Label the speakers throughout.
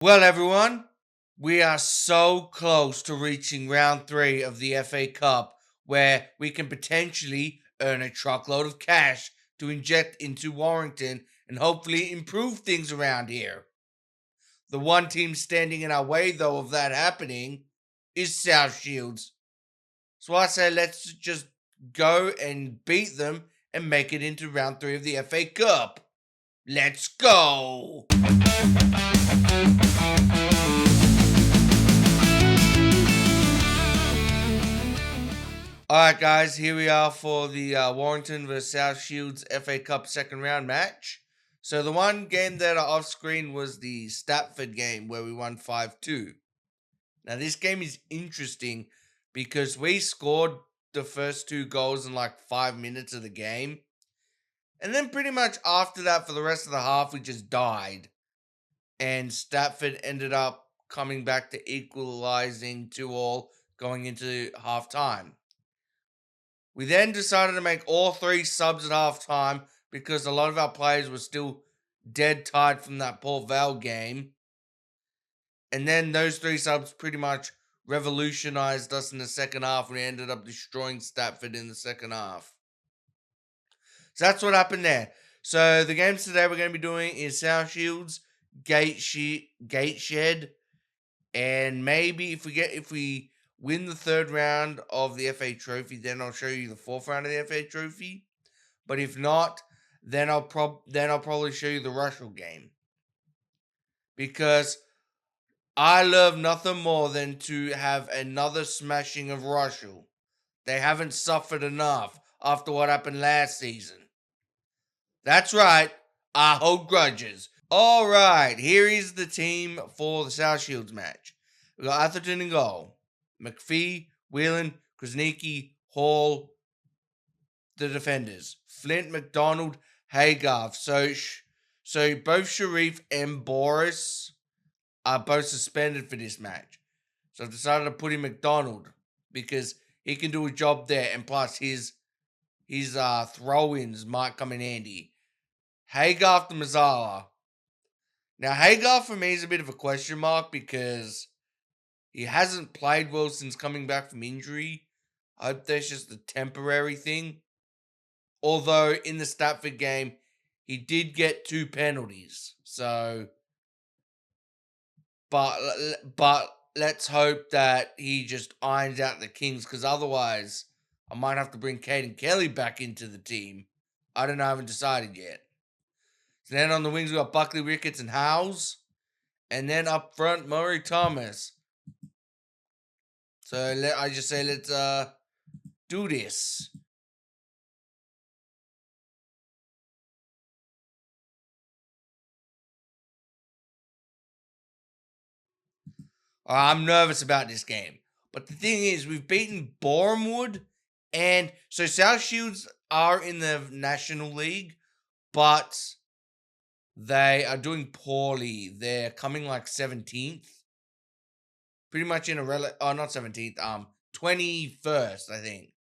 Speaker 1: Well, everyone, we are so close to reaching round three of the FA Cup, where we can potentially earn a truckload of cash to inject into Warrington and hopefully improve things around here. The one team standing in our way, though, of that happening is South Shields. So I say let's just go and beat them and make it into round three of the FA Cup. Let's go! Alright, guys, here we are for the Warrington vs South Shields FA Cup second round match. So, the one game that are off screen was the Stratford game where we won 5-2. Now, this game is interesting because we scored the first two goals in like 5 minutes of the game. And then, pretty much after that, for the rest of the half, we just died. And Stratford ended up coming back to equalizing 2-2 going into half time. We then decided to make all three subs at halftime because a lot of our players were still dead tired from that Port Vale game. And then those three subs pretty much revolutionized us in the second half, and we ended up destroying Stratford in the second half. So that's what happened there. So the games today we're going to be doing is South Shields, Gateshead, and maybe if we win the third round of the FA Trophy, then I'll show you the fourth round of the FA Trophy. But if not, then I'll probably show you the Russell game. Because I love nothing more than to have another smashing of Russell. They haven't suffered enough after what happened last season. That's right, I hold grudges. Alright, here is the team for the South Shields match. We got Atherton in goal. McPhee, Whelan, Krasnicki, Hall, the defenders. Flint, McDonald, Haygarth. So both Sharif and Boris are both suspended for this match. So I've decided to put in McDonald because he can do a job there, and plus his throw-ins might come in handy. Haygarth to Mazzala. Now Haygarth for me is a bit of a question mark because he hasn't played well since coming back from injury. I hope that's just a temporary thing. Although in the Stratford game, he did get 2 penalties. So, but let's hope that he just irons out the Kings, because otherwise I might have to bring Caden Kelly back into the team. I don't know, I haven't decided yet. So then on the wings we got Buckley, Ricketts, and Howes. And then up front, Murray Thomas. So I just say let's do this. I'm nervous about this game. But the thing is, we've beaten Bournemouth, and so South Shields are in the National League, but they are doing poorly. They're coming like 17th. Pretty much in a not 17th, 21st, I think.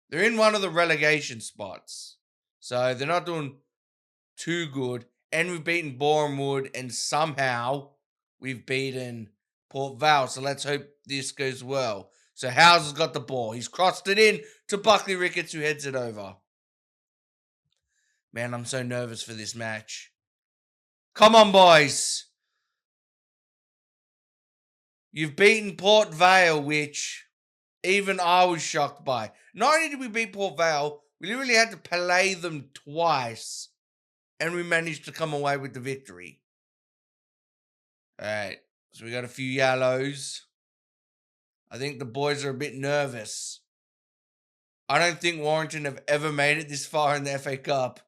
Speaker 1: They're in one of the relegation spots. So they're not doing too good. And we've beaten Bournemouth, and somehow we've beaten Port Vale. So let's hope this goes well. So Howes has got the ball. He's crossed it in to Buckley Ricketts, who heads it over. Man, I'm so nervous for this match. Come on, boys. You've beaten Port Vale, which even I was shocked by. Not only did we beat Port Vale, we literally had to play them twice, and we managed to come away with the victory. Alright, so we got a few yellows. I think the boys are a bit nervous. I don't think Warrington have ever made it this far in the FA Cup.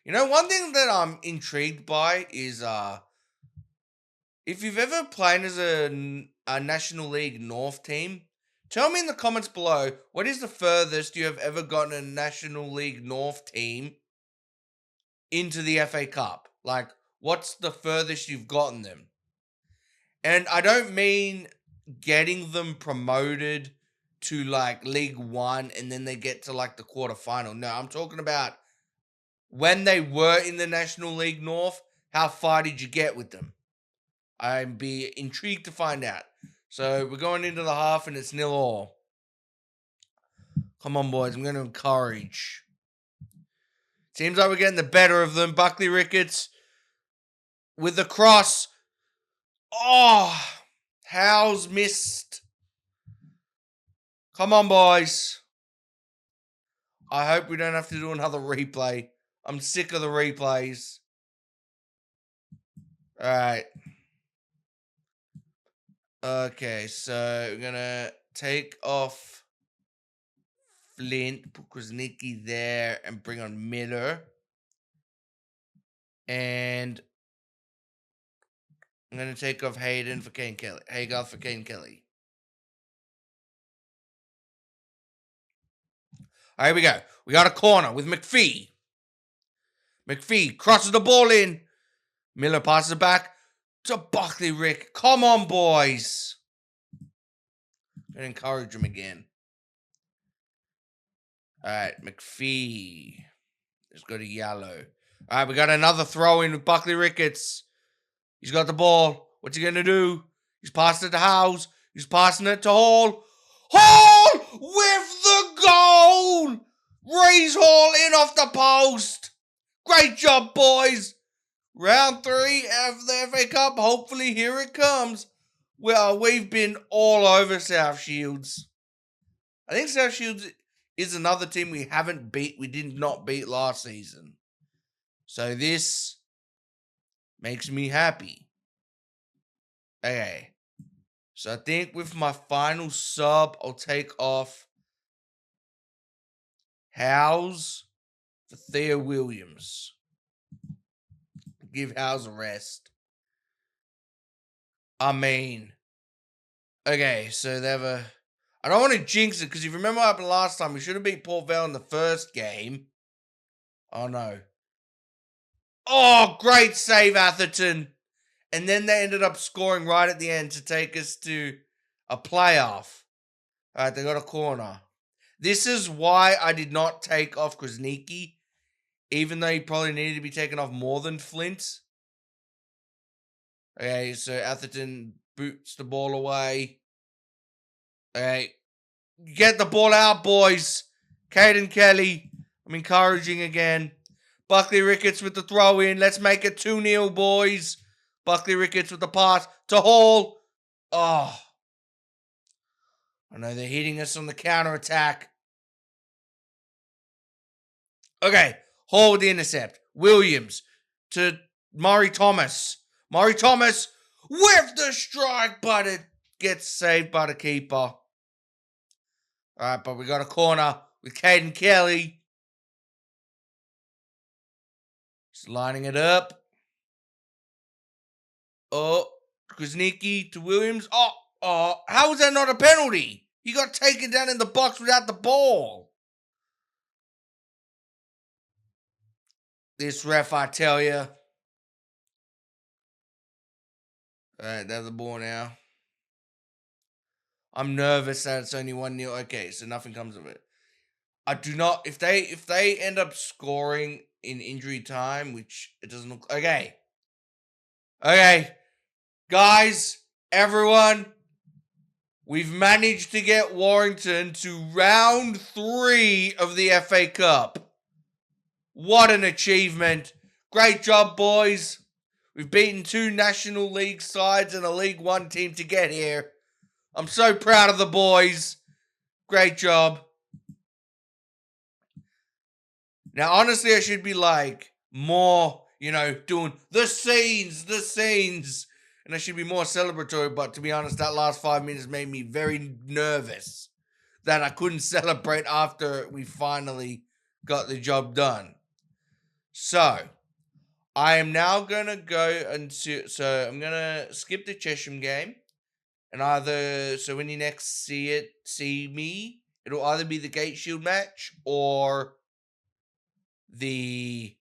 Speaker 1: You know, one thing that I'm intrigued by is if you've ever played as a National League North team, tell me in the comments below, what is the furthest you have ever gotten a National League North team into the FA Cup? Like, what's the furthest you've gotten them? And I don't mean getting them promoted to like League One and then they get to like the quarterfinal. No, I'm talking about when they were in the National League North, how far did you get with them? I'd be intrigued to find out. So we're going into the half and it's 0-0. Come on, boys. I'm going to encourage. Seems like we're getting the better of them. Buckley Ricketts with the cross. Oh, Howes missed. Come on, boys. I hope we don't have to do another replay. I'm sick of the replays. All right. Okay, so we're going to take off Flint, put Krasnicki there, and bring on Miller. And I'm going to take off Hayden for Kane Kelly. Hagar for Kane Kelly. All right, here we go. We got a corner with McPhee. McPhee crosses the ball in. Miller passes it back to Buckley Rick. Come on, boys. And encourage him again. All right, McPhee. Let's go to yellow. All right, we got another throw in with Buckley Ricketts. He's got the ball. What's he going to do? He's passing it to Howes. He's passing it to Hall. Hall with the goal! Reese Hall in off the post. Great job, boys. Round 3 of the FA Cup. Hopefully, here it comes. Well, we've been all over South Shields. I think South Shields is another team we haven't beat. We did not beat last season. So this makes me happy. Okay. So I think with my final sub, I'll take off Howes for Theo Williams. Give Howes a rest. I mean, okay, so they have a... I don't want to jinx it, because if you remember what happened last time, we should have beat Port Vale in the first game. Oh, no. Oh, great save, Atherton. And then they ended up scoring right at the end to take us to a playoff. All right, they got a corner. This is why I did not take off Krasnicki, even though he probably needed to be taken off more than Flint. Okay, so Atherton boots the ball away. Okay, get the ball out, boys. Caden Kelly, I'm encouraging again. Buckley Ricketts with the throw in. Let's make it 2-0, boys. Buckley Ricketts with the pass to Hall. Oh. I know they're hitting us on the counter attack. Okay, Hall with the intercept. Williams to Murray Thomas. Murray Thomas with the strike, but it gets saved by the keeper. All right, but we got a corner with Caden Kelly. Just lining it up. Oh, Krasnicki to Williams. Oh, how was that not a penalty? He got taken down in the box without the ball. This ref, I tell you. All right, there's the ball now. I'm nervous that it's only 1-0. Okay, so nothing comes of it. I do not... If they end up scoring in injury time, which it doesn't look... Okay. Okay. Guys, everyone, we've managed to get Warrington to round 3 of the FA Cup. What an achievement. Great job, boys. We've beaten 2 National League sides and a League 1 team to get here. I'm so proud of the boys. Great job. Now, honestly, I should be like more, doing the scenes. And I should be more celebratory. But to be honest, that last 5 minutes made me very nervous that I couldn't celebrate after we finally got the job done. So, I am now going to go so I'm going to skip the Chesham game. And so when you next see me, it'll either be the Gate Shield match or the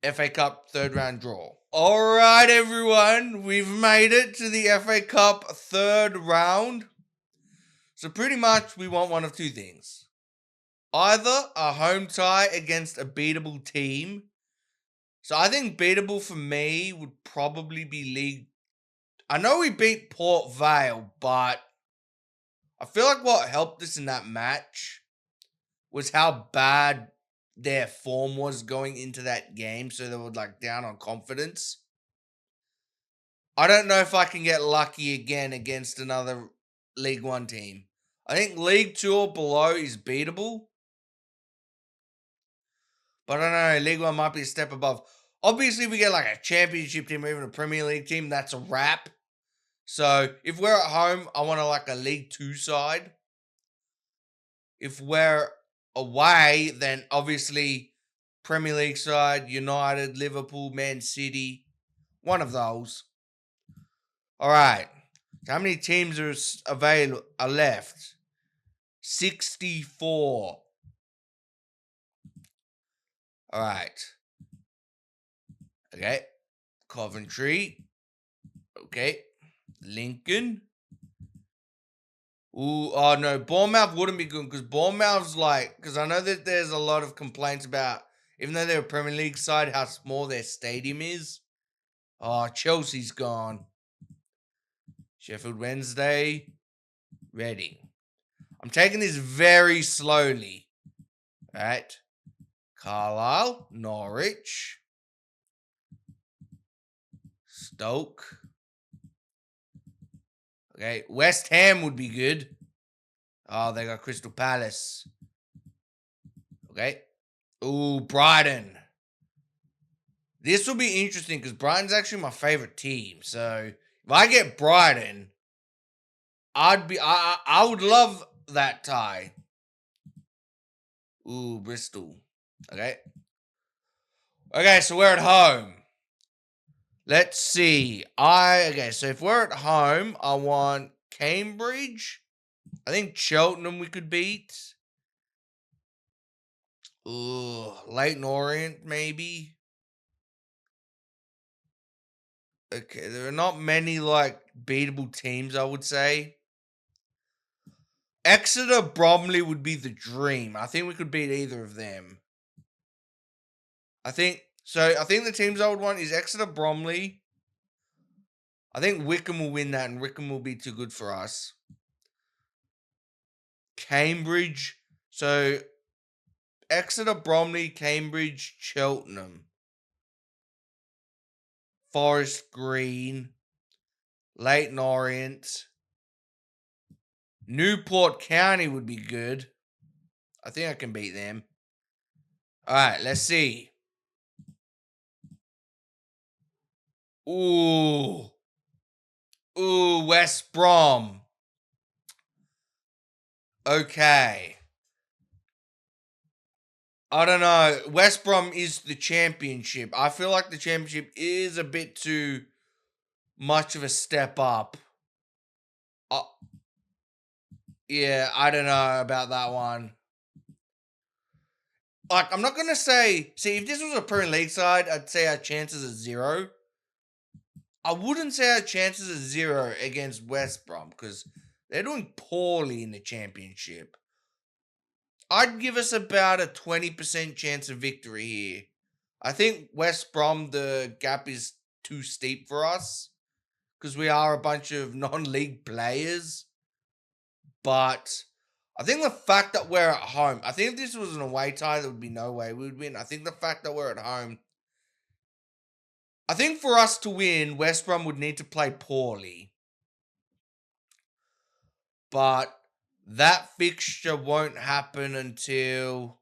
Speaker 1: FA Cup 3rd round draw. All right, everyone, we've made it to the FA Cup 3rd round. So pretty much we want one of 2 things. Either a home tie against a beatable team, So I think beatable for me would probably be League. I know we beat Port Vale, but I feel like what helped us in that match was how bad their form was going into that game. So they were like down on confidence. I don't know if I can get lucky again against another League One team. I think League Two or below is beatable. But I don't know, League One might be a step above. Obviously, if we get like a championship team or even a Premier League team, that's a wrap. So if we're at home, I want like a League Two side. If we're away, then obviously Premier League side, United, Liverpool, Man City, one of those. All right. How many teams are left? 64. All right. Okay. Coventry. Okay. Lincoln. Ooh, oh no, Bournemouth wouldn't be good because Bournemouth's like, because I know that there's a lot of complaints about, even though they're a Premier League side, how small their stadium is. Oh, Chelsea's gone. Sheffield Wednesday, Reading. I'm taking this very slowly. All right. Carlisle, Norwich, Stoke. Okay, West Ham would be good. Oh, they got Crystal Palace. Okay. Ooh, Brighton. This will be interesting because Brighton's actually my favorite team. So if I get Brighton, I would love that tie. Ooh, Bristol. Okay. Okay, so we're at home. Let's see. So if we're at home, I want Cambridge. I think Cheltenham we could beat. Ooh, Leighton Orient maybe. Okay, there are not many like beatable teams, I would say. Exeter Bromley would be the dream. I think we could beat either of them. I think the teams I would want is Exeter Bromley. I think Wickham will win that, and Wickham will be too good for us. Cambridge. So Exeter Bromley, Cambridge, Cheltenham. Forest Green. Leighton Orient. Newport County would be good. I think I can beat them. Alright, let's see. Ooh, West Brom. Okay. I don't know. West Brom is the championship. I feel like the championship is a bit too much of a step up. Yeah, I don't know about that one. Like, I'm not going to say... See, if this was a Premier League side, I'd say our chances are 0. I wouldn't say our chances are 0 against West Brom because they're doing poorly in the championship. I'd give us about a 20% chance of victory here. I think West Brom, the gap is too steep for us because we are a bunch of non-league players. But I think the fact that we're at home, I think if this was an away tie, there would be no way we would win. I think the fact that we're at home, I think for us to win, West Brom would need to play poorly. But that fixture won't happen until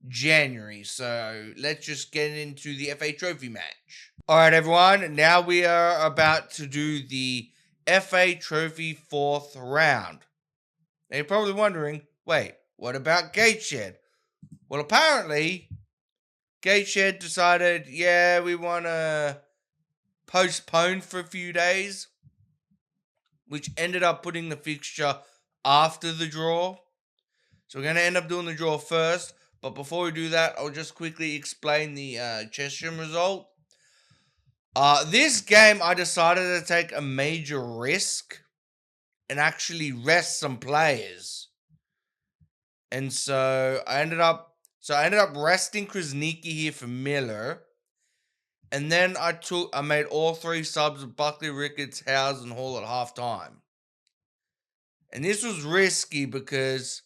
Speaker 1: January. So let's just get into the FA Trophy match. All right, everyone. Now we are about to do the FA Trophy 4th round. Now you're probably wondering, wait, what about Gateshed? Well, apparently, Gateshed decided, yeah, we want to postpone for a few days, which ended up putting the fixture after the draw. So we're going to end up doing the draw first. But before we do that, I'll just quickly explain the Cheshire result. This game, I decided to take a major risk and actually rest some players. And so I ended up So I ended up resting Krasnicki here for Miller. And then I made all 3 subs of Buckley, Ricketts, Howes, and Hall at halftime. And this was risky because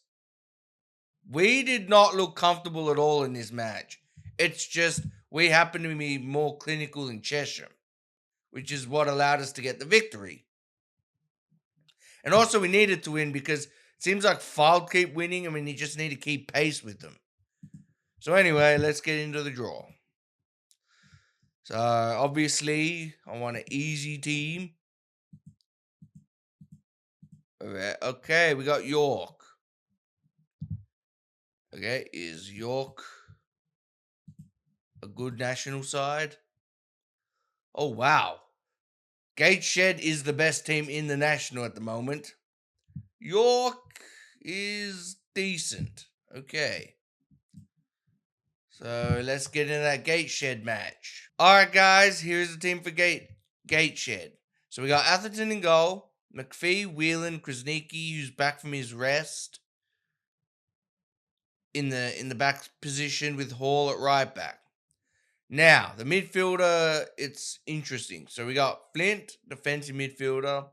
Speaker 1: we did not look comfortable at all in this match. It's just we happened to be more clinical than Cheshire, which is what allowed us to get the victory. And also we needed to win because it seems like Fylde keep winning. I mean, you just need to keep pace with them. So anyway, let's get into the draw. So obviously I want an easy team. Okay, we got York. Okay, is York a good national side? Oh, wow. Gateshead is the best team in the national at the moment. York is decent. Okay. So let's get into that Gateshed match. Alright, guys, here's the team for Gateshed. So we got Atherton in goal, McPhee, Whelan, Krasnicki, who's back from his rest, in the back position with Hall at right back. Now, the midfielder, it's interesting. So we got Flint, defensive midfielder.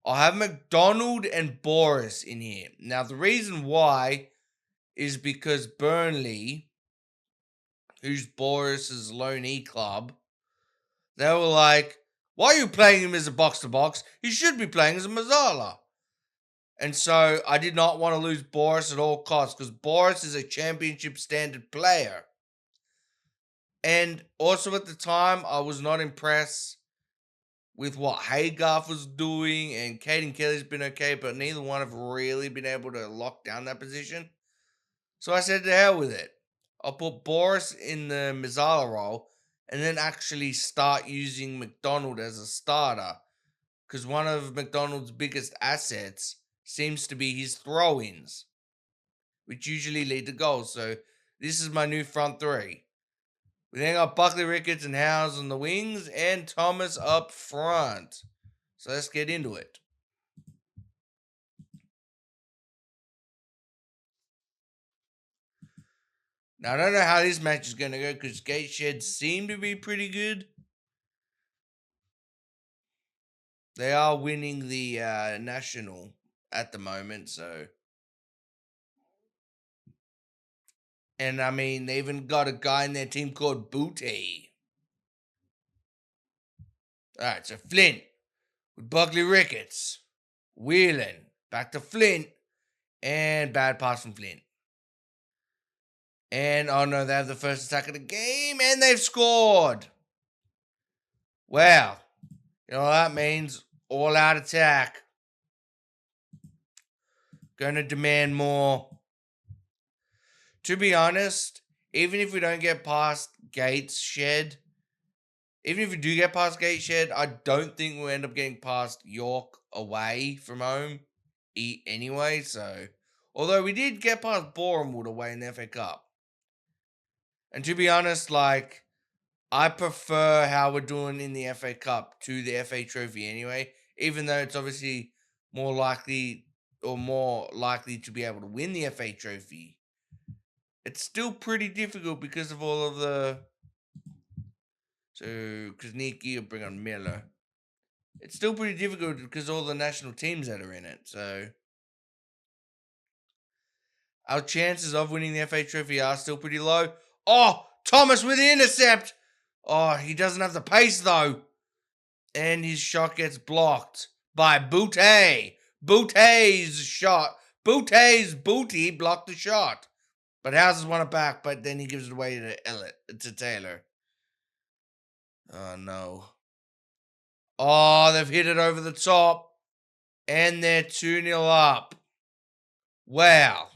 Speaker 1: I'll have McDonald and Boris in here. Now, the reason why is because Burnley, who's Boris's loanee club, they were like, why are you playing him as a box-to-box? He should be playing as a Mazzala. And so I did not want to lose Boris at all costs because Boris is a championship standard player. And also at the time, I was not impressed with what Haygarth was doing, and Caden Kelly's been okay, but neither one have really been able to lock down that position. So I said to hell with it. I'll put Boris in the Mazzala role and then actually start using McDonald as a starter, because one of McDonald's biggest assets seems to be his throw-ins, which usually lead to goals. So this is my new front three. We then got Buckley, Ricketts, and Howes on the wings, and Thomas up front. So let's get into it. Now, I don't know how this match is going to go because Gateshed seem to be pretty good. They are winning the national at the moment, so. And I mean, they even got a guy in their team called Booty. Alright, so Flint with Buckley, Ricketts. Whelan, back to Flint. And bad pass from Flint. And oh no, they have the first attack of the game and they've scored. Well, you know what that means? All out attack. Gonna demand more. To be honest, even if we don't get past Gateshed, even if we do get past Gateshed, I don't think we'll end up getting past York away from home anyway. So, although we did get past Bournemouth away in the FA Cup. And to be honest, like, I prefer how we're doing in the FA Cup to the FA Trophy anyway, even though it's obviously more likely to be able to win the FA Trophy. It's still pretty difficult because of all of the. So, Krasnicki will bring on Miller. It's still pretty difficult because all the national teams that are in it. So, our chances of winning the FA Trophy are still pretty low. Oh, Thomas with the intercept. Oh, he doesn't have the pace though. And his shot gets blocked by Booty. Booty's shot. Booty's booty blocked the shot. But Houses won it back, but then he gives it away to Taylor. Oh, no. Oh, they've hit it over the top. And they're 2-0 up. Wow.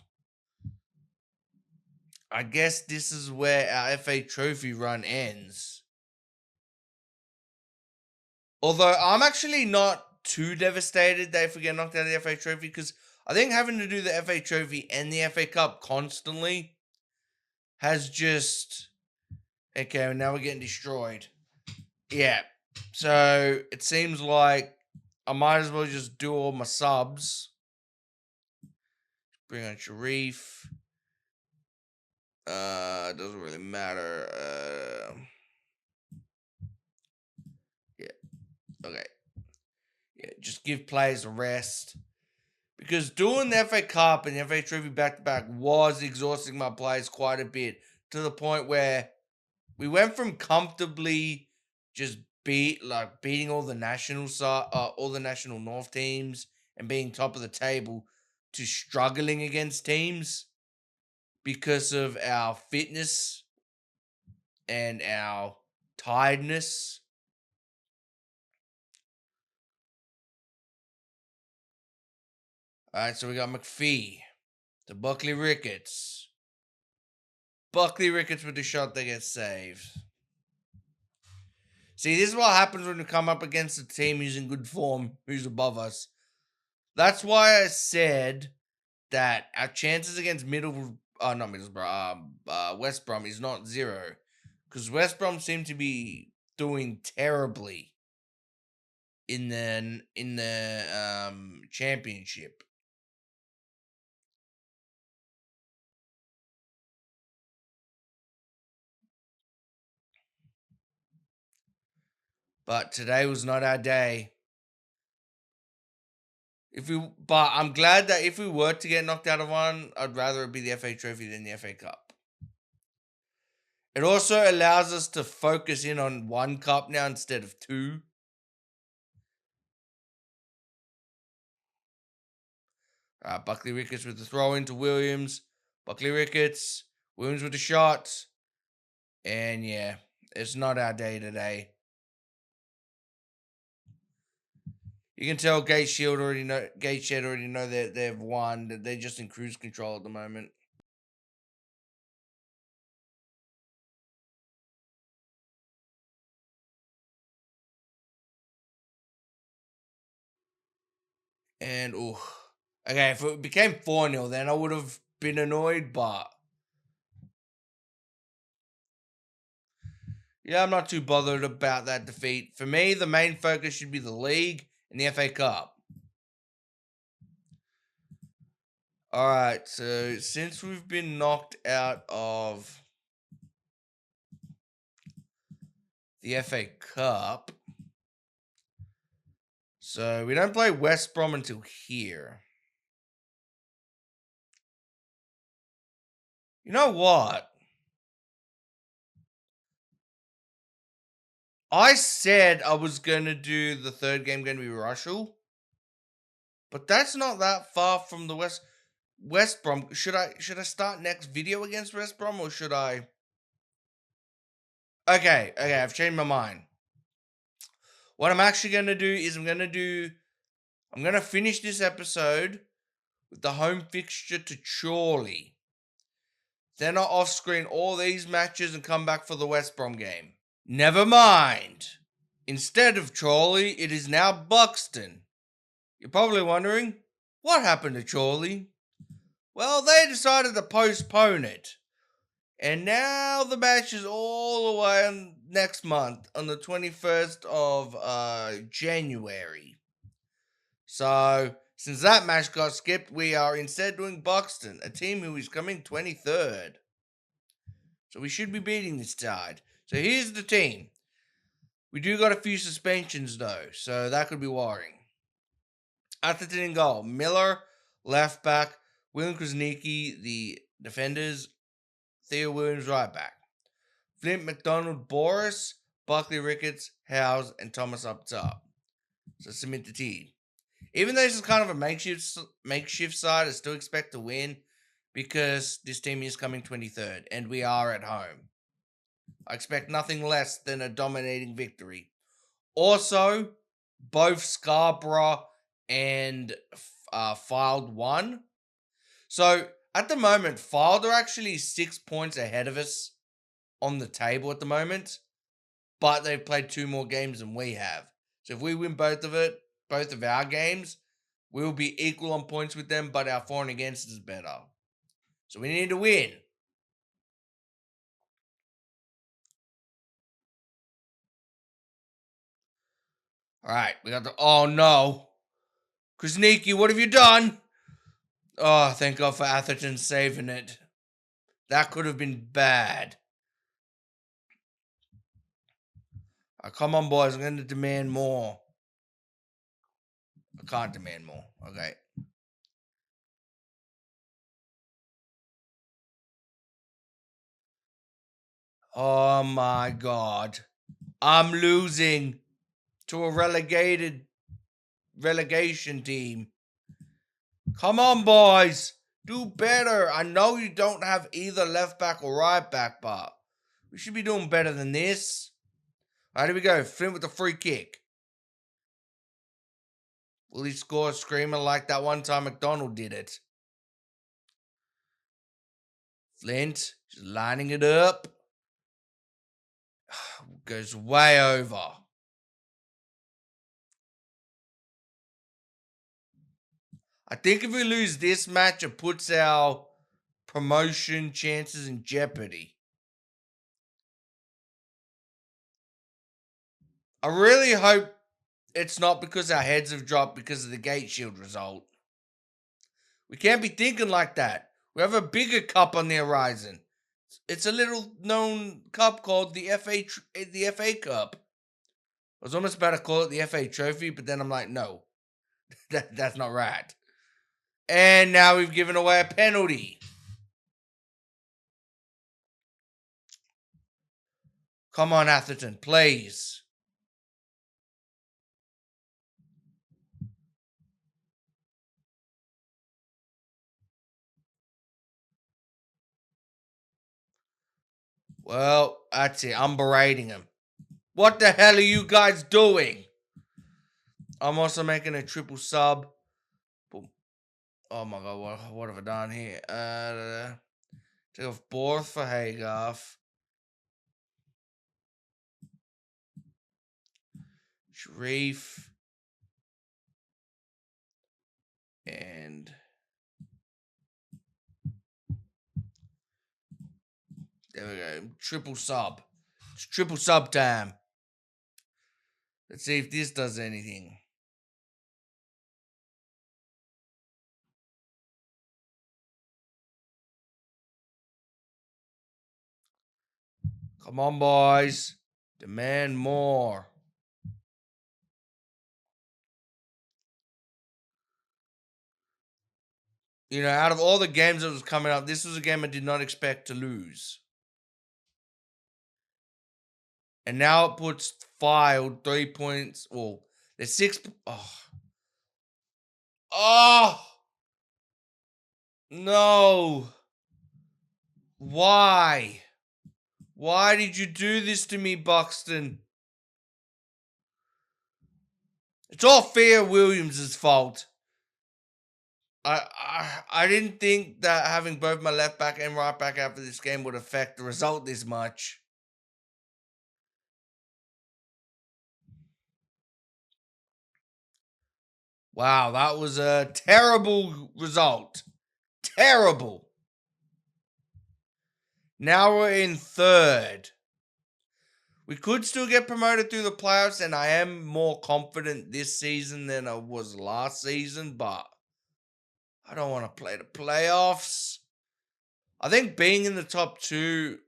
Speaker 1: I guess this is where our FA Trophy run ends. Although I'm actually not too devastated that if we get knocked out of the FA Trophy, because I think having to do the FA Trophy and the FA Cup constantly has just... Okay, now we're getting destroyed. Yeah. So it seems like I might as well just do all my subs. Bring on Sharif. It doesn't really matter. Yeah. Okay. Yeah. Just give players a rest. Because doing the FA Cup and the FA Trophy back to back was exhausting my players quite a bit, to the point where we went from comfortably just beating all the all the national North teams and being top of the table to struggling against teams because of our fitness and our tiredness. All right, so we got McPhee, the Buckley Ricketts. Buckley Ricketts with the shot that gets saved. See, this is what happens when you come up against a team who's in good form, who's above us. That's why I said that our chances against not Middlesbrough, West Brom is not zero, because West Brom seem to be doing terribly in the championship. But today was not our day. But I'm glad that if we were to get knocked out of one, I'd rather it be the FA Trophy than the FA Cup. It also allows us to focus in on one cup now instead of two. Buckley Ricketts with the throw into Williams. Buckley Ricketts. Williams with the shot. And yeah, it's not our day today. You can tell Gateshed already know that they've won. That they're just in cruise control at the moment. And okay, if it became 4-0, then I would have been annoyed, but yeah, I'm not too bothered about that defeat. For me, the main focus should be the league and the FA Cup. All right, so since we've been knocked out of the FA Cup, so we don't play West Brom until here. You know what? I said I was going to do the third game going to be Russell, but that's not that far from the West Brom. Should I start next video against West Brom, or should I? Okay, I've changed my mind. What I'm actually going to do is I'm going to finish this episode with the home fixture to Chorley. Then I'll off screen all these matches and come back for the West Brom game. Never mind. Instead of Chorley, it is now Buxton. You're probably wondering, what happened to Chorley? Well, they decided to postpone it. And now the match is all the way on next month, on the 21st of January. So, since that match got skipped, we are instead doing Buxton, a team who is coming 23rd. So we should be beating this side. So here's the team. We do got a few suspensions though, so that could be worrying. Atherton in goal. Miller, left back. William Krasnicki, the defenders. Theo Williams, right back. Flint, McDonald, Boris, Buckley, Ricketts, Howes, and Thomas up top. So submit the team. Even though this is kind of a makeshift side, I still expect to win because this team is coming 23rd and we are at home. I expect nothing less than a dominating victory. Also, both Scarborough and Fylde won. So at the moment, Fylde are actually 6 points ahead of us on the table at the moment, but they've played 2 more games than we have. So if we win both of our games, we'll be equal on points with them, but our for and against is better. So we need to win. All right, we got the. Oh no, Krasnicki, what have you done? Oh, thank God for Atherton saving it. That could have been bad. Come on, boys. I'm going to demand more. I can't demand more. Okay. Oh my god. I'm losing to a relegation team. Come on, boys. Do better. I know you don't have either left back or right back, but we should be doing better than this. All right, here we go. Flint with the free kick. Will he score a screamer like that one time McDonald did it? Flint just lining it up. Goes way over. I think if we lose this match, it puts our promotion chances in jeopardy. I really hope it's not because our heads have dropped because of the Gate Shield result. We can't be thinking like that. We have a bigger cup on the horizon. It's a little known cup called the FA Cup. I was almost about to call it the FA Trophy, but then I'm like, no, that's not right. And now we've given away a penalty. Come on, Atherton, please. Well, that's it. I'm berating him. What the hell are you guys doing? I'm also making a triple sub. Boom. Oh my god, what have I done here? Take off Borth for Haygarth. Sharif. And there we go. Triple sub. It's triple sub time. Let's see if this does anything. Come on, boys. Demand more. You know, out of all the games that was coming up, this was a game I did not expect to lose. And now it puts filed 3 points. Well, there's 6. Oh! No! Why? Why did you do this to me, Buxton? It's all Fair Williams' fault. I didn't think that having both my left back and right back after this game would affect the result this much. Wow, that was a terrible result. Terrible. Now we're in third. We could still get promoted through the playoffs, and I am more confident this season than I was last season, but I don't want to play the playoffs. I think being in the top 2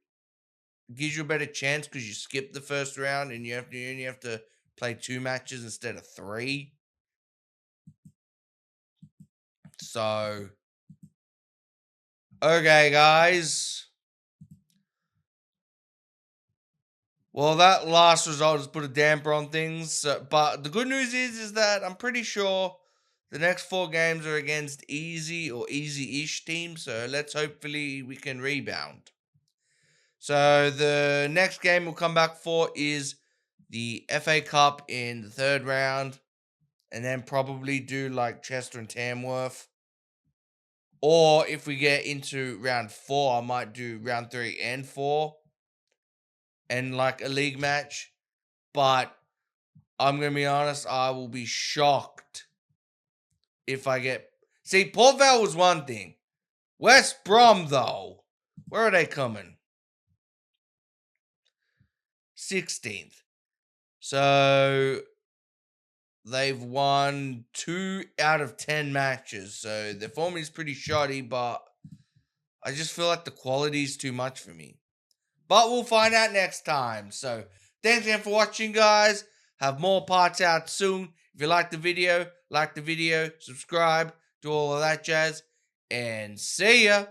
Speaker 1: gives you a better chance because you skip the first round and you have to play 2 matches instead of 3. So, okay, guys. Well, that last result has put a damper on things. But the good news is that I'm pretty sure the next 4 games are against easy or easy-ish teams. So let's hopefully we can rebound. So the next game we'll come back for is the FA Cup in the 3rd round. And then probably do like Chester and Tamworth. Or if we get into round 4, I might do round 3 and 4. And like a league match. But I'm going to be honest, I will be shocked if I get... See, Port Vale was one thing. West Brom, though. Where are they coming? 16th. So they've won 2 out of 10 matches. So their form is pretty shoddy, but I just feel like the quality is too much for me. But we'll find out next time. So thanks again for watching, guys. Have more parts out soon. If you like the video, subscribe, do all of that jazz, and see ya.